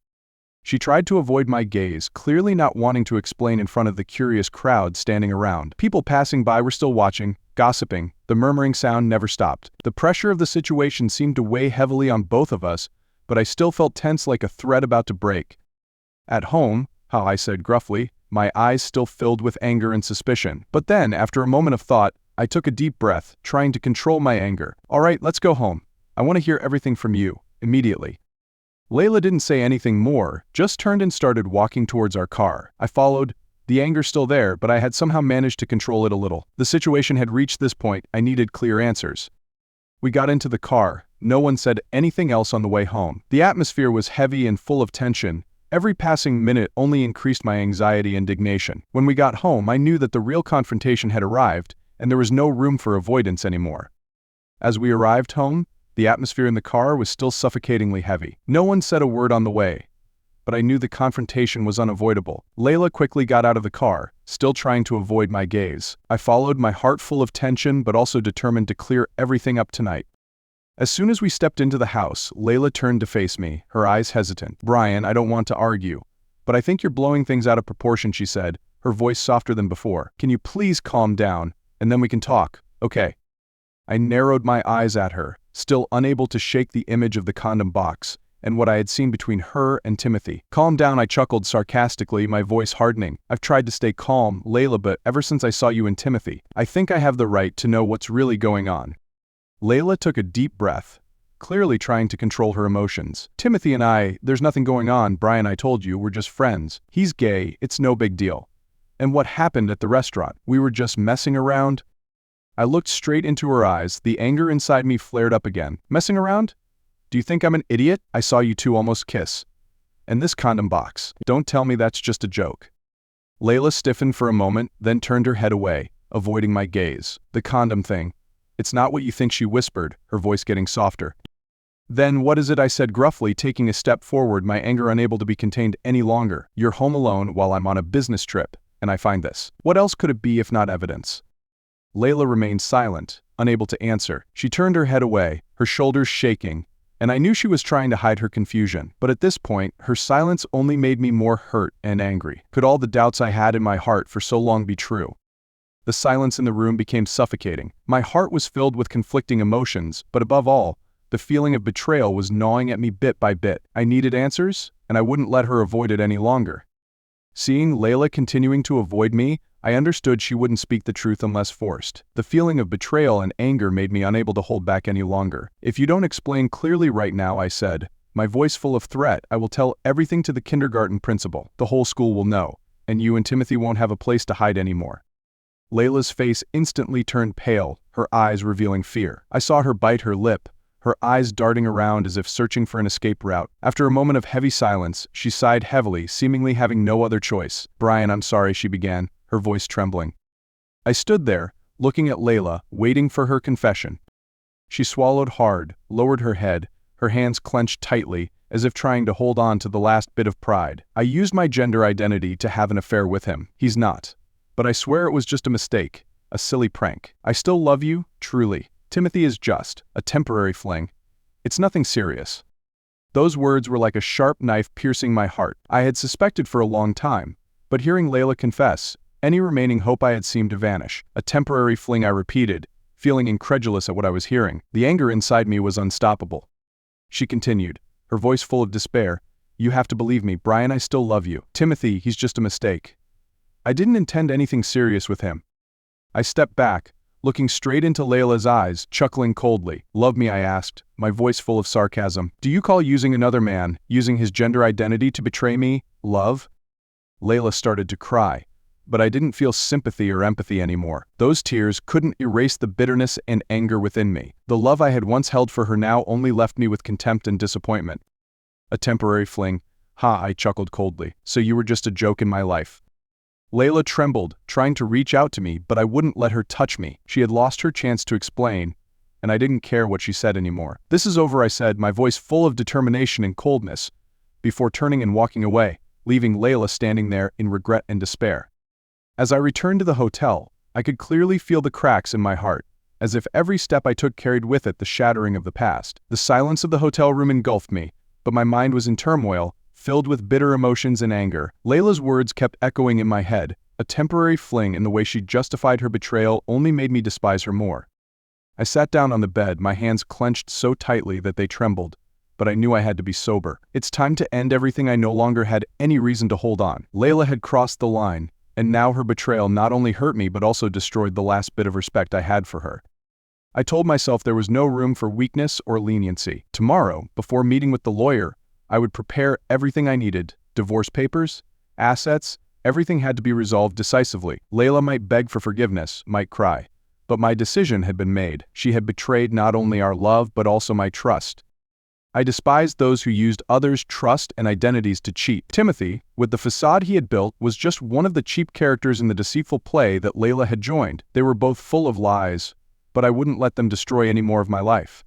She tried to avoid my gaze, clearly not wanting to explain in front of the curious crowd standing around. People passing by were still watching, gossiping. The murmuring sound never stopped. The pressure of the situation seemed to weigh heavily on both of us, but I still felt tense like a thread about to break. "At home," I said gruffly, my eyes still filled with anger and suspicion. But then, after a moment of thought, I took a deep breath, trying to control my anger. "All right, let's go home. I want to hear everything from you, immediately." Layla didn't say anything more, just turned and started walking towards our car. I followed, the anger still there, but I had somehow managed to control it a little. The situation had reached this point, I needed clear answers. We got into the car, no one said anything else on the way home. The atmosphere was heavy and full of tension. Every passing minute only increased my anxiety and indignation. When we got home, I knew that the real confrontation had arrived, and there was no room for avoidance anymore. As we arrived home, the atmosphere in the car was still suffocatingly heavy. No one said a word on the way, but I knew the confrontation was unavoidable. Layla quickly got out of the car, still trying to avoid my gaze. I followed, my heart full of tension but also determined to clear everything up tonight. As soon as we stepped into the house, Layla turned to face me, her eyes hesitant. "Brian, I don't want to argue, but I think you're blowing things out of proportion," she said, her voice softer than before. "Can you please calm down, and then we can talk, okay?" I narrowed my eyes at her, still unable to shake the image of the condom box, and what I had seen between her and Timothy. "Calm down," I chuckled sarcastically, my voice hardening. "I've tried to stay calm, Layla, but ever since I saw you and Timothy, I think I have the right to know what's really going on." Layla took a deep breath, clearly trying to control her emotions. "Timothy and I, there's nothing going on, Brian. I told you, we're just friends. He's gay, it's no big deal. And what happened at the restaurant? We were just messing around?" I looked straight into her eyes, the anger inside me flared up again. "Messing around? Do you think I'm an idiot? I saw you two almost kiss. And this condom box. Don't tell me that's just a joke." Layla stiffened for a moment, then turned her head away, avoiding my gaze. "The condom thing. "It's not what you think," she whispered, her voice getting softer. "Then what is it?" I said gruffly, taking a step forward, my anger unable to be contained any longer. "You're home alone while I'm on a business trip, and I find this. What else could it be if not evidence?" Layla remained silent, unable to answer. She turned her head away, her shoulders shaking, and I knew she was trying to hide her confusion. But at this point, her silence only made me more hurt and angry. Could all the doubts I had in my heart for so long be true? The silence in the room became suffocating. My heart was filled with conflicting emotions, but above all, the feeling of betrayal was gnawing at me bit by bit. I needed answers, and I wouldn't let her avoid it any longer. Seeing Layla continuing to avoid me, I understood she wouldn't speak the truth unless forced. The feeling of betrayal and anger made me unable to hold back any longer. "If you don't explain clearly right now," I said, my voice full of threat, "I will tell everything to the kindergarten principal. The whole school will know, and you and Timothy won't have a place to hide anymore." Layla's face instantly turned pale, her eyes revealing fear. I saw her bite her lip, her eyes darting around as if searching for an escape route. After a moment of heavy silence, she sighed heavily, seemingly having no other choice. "Brian, I'm sorry," she began, her voice trembling. I stood there, looking at Layla, waiting for her confession. She swallowed hard, lowered her head, her hands clenched tightly, as if trying to hold on to the last bit of pride. "I used my gender identity to have an affair with him. He's not. But I swear it was just a mistake, a silly prank. I still love you, truly. Timothy is just a temporary fling. It's nothing serious." Those words were like a sharp knife piercing my heart. I had suspected for a long time, but hearing Layla confess, any remaining hope I had seemed to vanish. "A temporary fling," I repeated, feeling incredulous at what I was hearing. The anger inside me was unstoppable. She continued, her voice full of despair, "You have to believe me, Brian, I still love you. Timothy, he's just a mistake. I didn't intend anything serious with him." I stepped back, looking straight into Layla's eyes, chuckling coldly. "Love me?" I asked, my voice full of sarcasm. "Do you call using another man, using his gender identity to betray me, love?" Layla started to cry, but I didn't feel sympathy or empathy anymore. Those tears couldn't erase the bitterness and anger within me. The love I had once held for her now only left me with contempt and disappointment. "A temporary fling. Ha," I chuckled coldly. "So you were just a joke in my life." Layla trembled, trying to reach out to me, but I wouldn't let her touch me. She had lost her chance to explain, and I didn't care what she said anymore. "This is over," I said, my voice full of determination and coldness, before turning and walking away, leaving Layla standing there in regret and despair. As I returned to the hotel, I could clearly feel the cracks in my heart, as if every step I took carried with it the shattering of the past. The silence of the hotel room engulfed me, but my mind was in turmoil, filled with bitter emotions and anger. Layla's words kept echoing in my head. A temporary fling, and the way she justified her betrayal only made me despise her more. I sat down on the bed, my hands clenched so tightly that they trembled, but I knew I had to be sober. It's time to end everything. I no longer had any reason to hold on. Layla had crossed the line, and now her betrayal not only hurt me but also destroyed the last bit of respect I had for her. I told myself there was no room for weakness or leniency. Tomorrow, before meeting with the lawyer, I would prepare everything I needed. Divorce papers, assets, everything had to be resolved decisively. Layla might beg for forgiveness, might cry, but my decision had been made. She had betrayed not only our love but also my trust. I despised those who used others' trust and identities to cheat. Timothy, with the facade he had built, was just one of the cheap characters in the deceitful play that Layla had joined. They were both full of lies, but I wouldn't let them destroy any more of my life.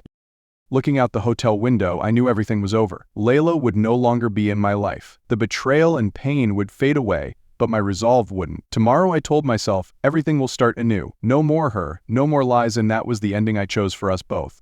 Looking out the hotel window, I knew everything was over. Layla would no longer be in my life. The betrayal and pain would fade away, but my resolve wouldn't. Tomorrow, I told myself, everything will start anew. No more her, no more lies, and that was the ending I chose for us both.